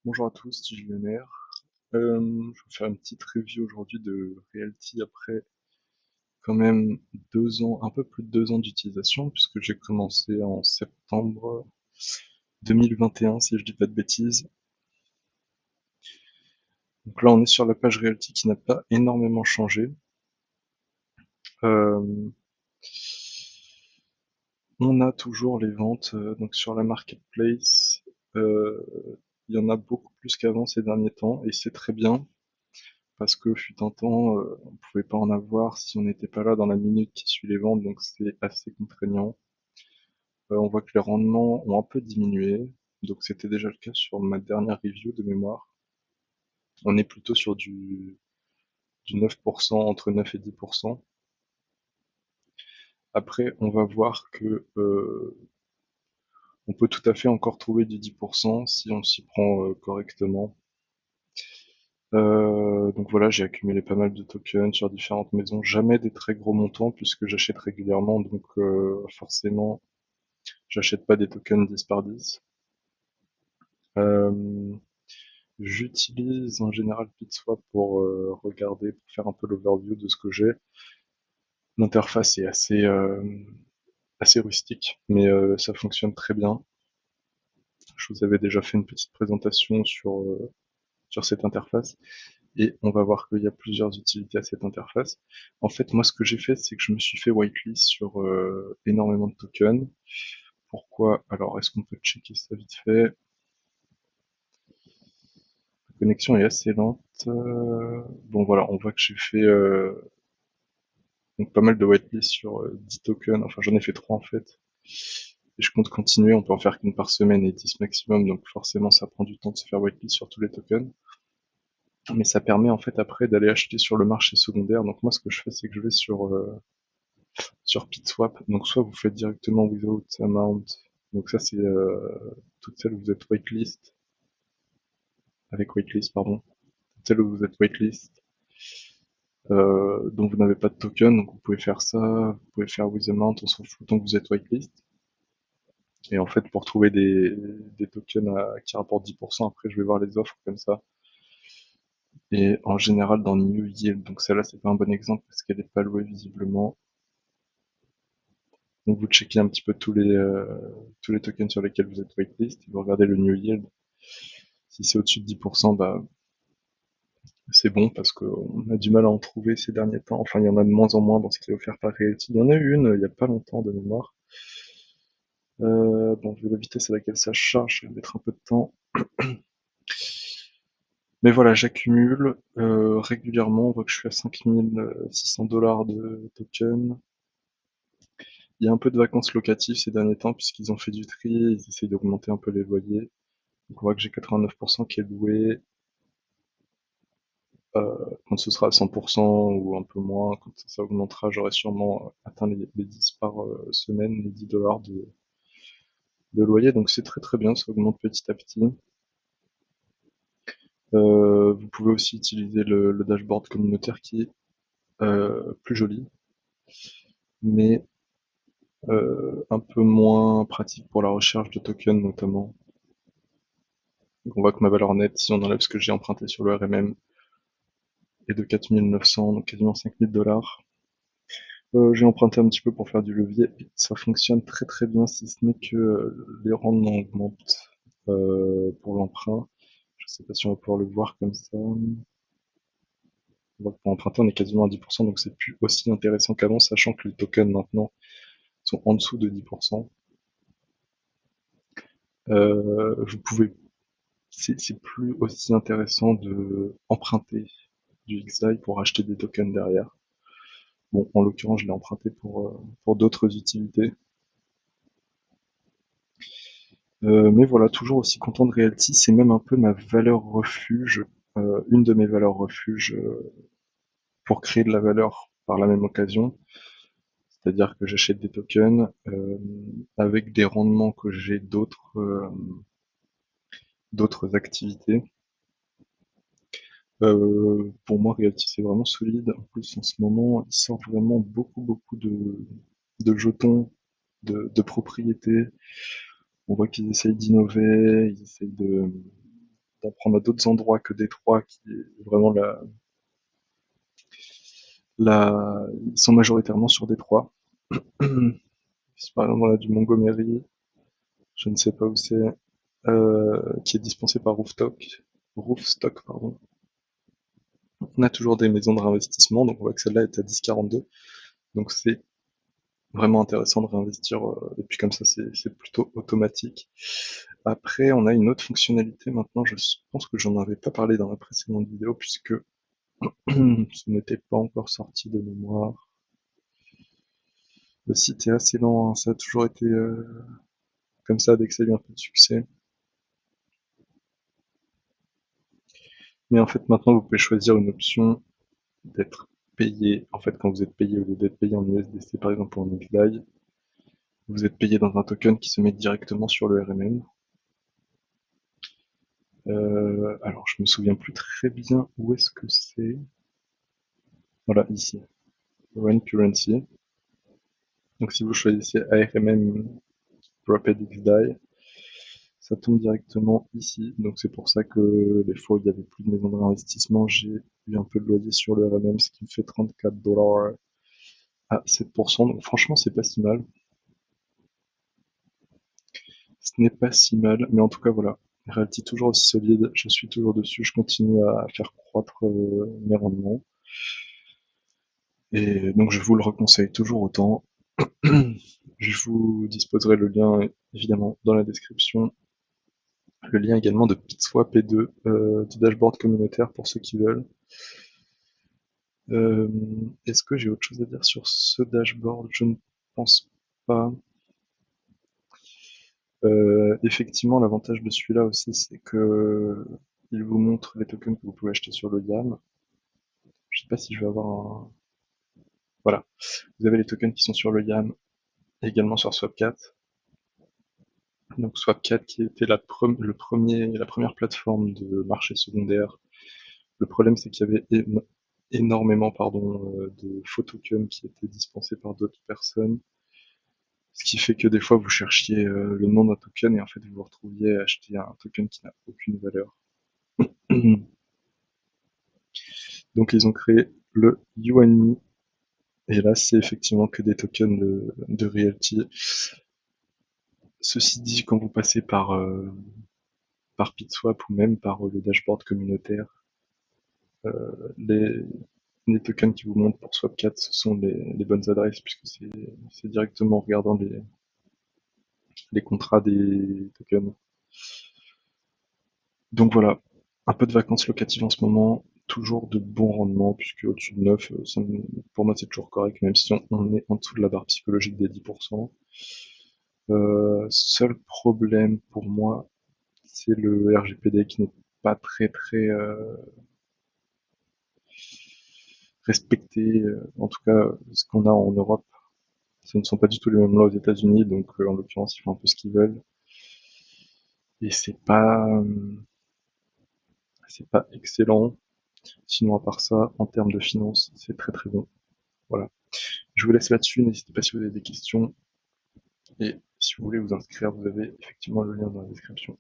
Bonjour à tous, c'est Millionnaire. Je vais faire une petite review aujourd'hui de Realty après quand même 2 ans, un peu plus de 2 ans d'utilisation, puisque j'ai commencé en septembre 2021, si je dis pas de bêtises. Donc là, on est sur la page Realty qui n'a pas énormément changé. Euh, on a toujours les ventes donc sur la marketplace. Euh, il y en a beaucoup plus qu'avant ces derniers temps, et c'est très bien. Parce que fut un temps, on pouvait pas en avoir si on n'était pas là dans la minute qui suit les ventes, donc c'est assez contraignant. On voit que les rendements ont un peu diminué, donc c'était déjà le cas sur ma dernière review de mémoire. On est plutôt sur du 9%, entre 9 et 10%. Après, on va voir que on peut tout à fait encore trouver du 10% si on s'y prend correctement. Donc voilà, j'ai accumulé pas mal de tokens sur différentes maisons, jamais des très gros montants puisque j'achète régulièrement, donc forcément j'achète pas des tokens 10 par 10. Euh, J'utilise en général PitSwap pour regarder, pour faire un peu l'overview de ce que j'ai. L'interface est assez rustique, mais ça fonctionne très bien. Je vous avais déjà fait une petite présentation sur cette interface. Et on va voir qu'il y a plusieurs utilités à cette interface. En fait, moi, ce que j'ai fait, c'est que je me suis fait whitelist sur énormément de tokens. Pourquoi? Alors, est-ce qu'on peut checker ça vite fait? La connexion est assez lente. Bon, voilà, on voit que j'ai fait donc pas mal de whitelist sur 10 tokens. Enfin, j'en ai fait 3 en fait. Et je compte continuer. On peut en faire qu'une par semaine et 10 maximum. Donc, forcément, ça prend du temps de se faire whitelist sur tous les tokens. Mais ça permet en fait après d'aller acheter sur le marché secondaire. Donc, moi, ce que je fais, c'est que je vais sur PitSwap. Donc soit vous faites directement without amount. Donc ça c'est toutes celles où vous êtes waitlist, avec waitlist pardon. Toutes celles où vous êtes waitlist, dont vous n'avez pas de token, donc vous pouvez faire ça, vous pouvez faire with amount, on s'en fout tant que vous êtes waitlist. Et en fait pour trouver des tokens qui rapportent 10%, après je vais voir les offres comme ça. Et en général dans New Yield, donc celle-là c'est pas un bon exemple parce qu'elle est pas louée visiblement. Donc vous checkez un petit peu tous les tokens sur lesquels vous êtes waitlist, et vous regardez le New Yield. Si c'est au-dessus de 10%, bah, c'est bon parce qu'on a du mal à en trouver ces derniers temps. Enfin, il y en a de moins en moins dans ce qui est offert par Realty. Il y en a eu une il y a pas longtemps de mémoire. Bon, vu la vitesse à laquelle ça charge, ça va mettre un peu de temps. Mais voilà, j'accumule régulièrement. On voit que je suis à 5 600 $ de tokens. Il y a un peu de vacances locatives ces derniers temps puisqu'ils ont fait du tri, ils essayent d'augmenter un peu les loyers. Donc on voit que j'ai 89% qui est loué. Quand ce sera à 100% ou un peu moins, quand ça augmentera, j'aurai sûrement atteint les 10 par semaine, les 10 dollars de loyer, donc c'est très très bien, ça augmente petit à petit. Vous pouvez aussi utiliser le dashboard communautaire qui est plus joli, mais un peu moins pratique pour la recherche de tokens notamment. Donc on voit que ma valeur nette, si on enlève ce que j'ai emprunté sur le RMM, est de 4900, donc quasiment 5000 $. J'ai emprunté un petit peu pour faire du levier, et ça fonctionne très très bien, si ce n'est que les rendements augmentent pour l'emprunt. Je sais pas si on va pouvoir le voir comme ça. On voit que pour emprunter, on est quasiment à 10%, donc c'est plus aussi intéressant qu'avant, sachant que les tokens maintenant sont en dessous de 10%. Vous pouvez, c'est plus aussi intéressant de emprunter du XI pour acheter des tokens derrière. Bon, en l'occurrence, je l'ai emprunté pour d'autres utilités. Mais voilà, toujours aussi content de Realty, c'est même un peu ma valeur refuge, une de mes valeurs refuge pour créer de la valeur par la même occasion. C'est-à-dire que j'achète des tokens avec des rendements que j'ai d'autres activités. Pour moi, Realty c'est vraiment solide. En plus, en ce moment, ils sortent vraiment beaucoup de jetons, de propriétés. On voit qu'ils essayent d'innover, ils essayent d'en prendre à d'autres endroits que Détroit, qui est vraiment ils sont majoritairement sur Détroit. Par exemple, on a du Montgomery, je ne sais pas où c'est, qui est dispensé par Roofstock, pardon. On a toujours des maisons de réinvestissement, donc on voit que celle-là est à 10,42. Donc c'est vraiment intéressant de réinvestir, et puis comme ça c'est plutôt automatique. Après, on a une autre fonctionnalité maintenant, je pense que j'en avais pas parlé dans la précédente vidéo, puisque ce n'était pas encore sorti de mémoire. Le site est assez lent, hein, ça a toujours été comme ça dès que ça a eu un peu de succès. Mais en fait, maintenant, vous pouvez choisir une option d'être payé. En fait, quand vous êtes payé, au lieu d'être payé en USDC, par exemple, ou en XDAI, vous êtes payé dans un token qui se met directement sur le RMM. Alors, je me souviens plus très bien où est-ce que c'est. Voilà, ici. Run Currency. Donc, si vous choisissez ARMM Proped XDAI, ça tombe directement ici. Donc, c'est pour ça que les fois où il y avait plus de maisons d'investissement, j'ai eu un peu de loyer sur le RMM, ce qui me fait 34 $ à 7%. Donc, franchement, c'est pas si mal. Ce n'est pas si mal, mais en tout cas, voilà. Realty toujours aussi solide, je suis toujours dessus, je continue à faire croître mes rendements. Et donc, je vous le reconseille toujours autant. Je vous disposerai le lien, évidemment, dans la description. Le lien également de PitSwap et du dashboard communautaire pour ceux qui veulent. Est-ce que j'ai autre chose à dire sur ce dashboard? Je ne pense pas. Effectivement, l'avantage de celui-là aussi, c'est que il vous montre les tokens que vous pouvez acheter sur le YAM. Je sais pas si je vais avoir un... Voilà. Vous avez les tokens qui sont sur le YAM, également sur Swapcat. Donc Swapcat qui était la première plateforme de marché secondaire. Le problème, c'est qu'il y avait énormément de faux tokens qui étaient dispensés par d'autres personnes. Ce qui fait que des fois, vous cherchiez le nom d'un token et en fait, vous vous retrouviez à acheter un token qui n'a aucune valeur. Donc, ils ont créé le YouAnMe. Et là, c'est effectivement que des tokens de Realty. Ceci dit, quand vous passez par PitSwap ou même par le dashboard communautaire, les, les tokens qui vous montrent pour Swapcat, ce sont les bonnes adresses puisque c'est directement en regardant les contrats des tokens. Donc voilà, un peu de vacances locatives en ce moment, toujours de bons rendements puisque au-dessus de 9, pour moi c'est toujours correct même si on est en dessous de la barre psychologique des 10%. Seul problème pour moi, c'est le RGPD qui n'est pas très respecté. En tout cas, ce qu'on a en Europe, ce ne sont pas du tout les mêmes lois aux États-Unis, donc en l'occurrence, ils font un peu ce qu'ils veulent. Et c'est pas excellent. Sinon, à part ça, en termes de finances, c'est très bon. Voilà. Je vous laisse là-dessus. N'hésitez pas si vous avez des questions. Et si vous voulez vous inscrire, vous avez effectivement le lien dans la description.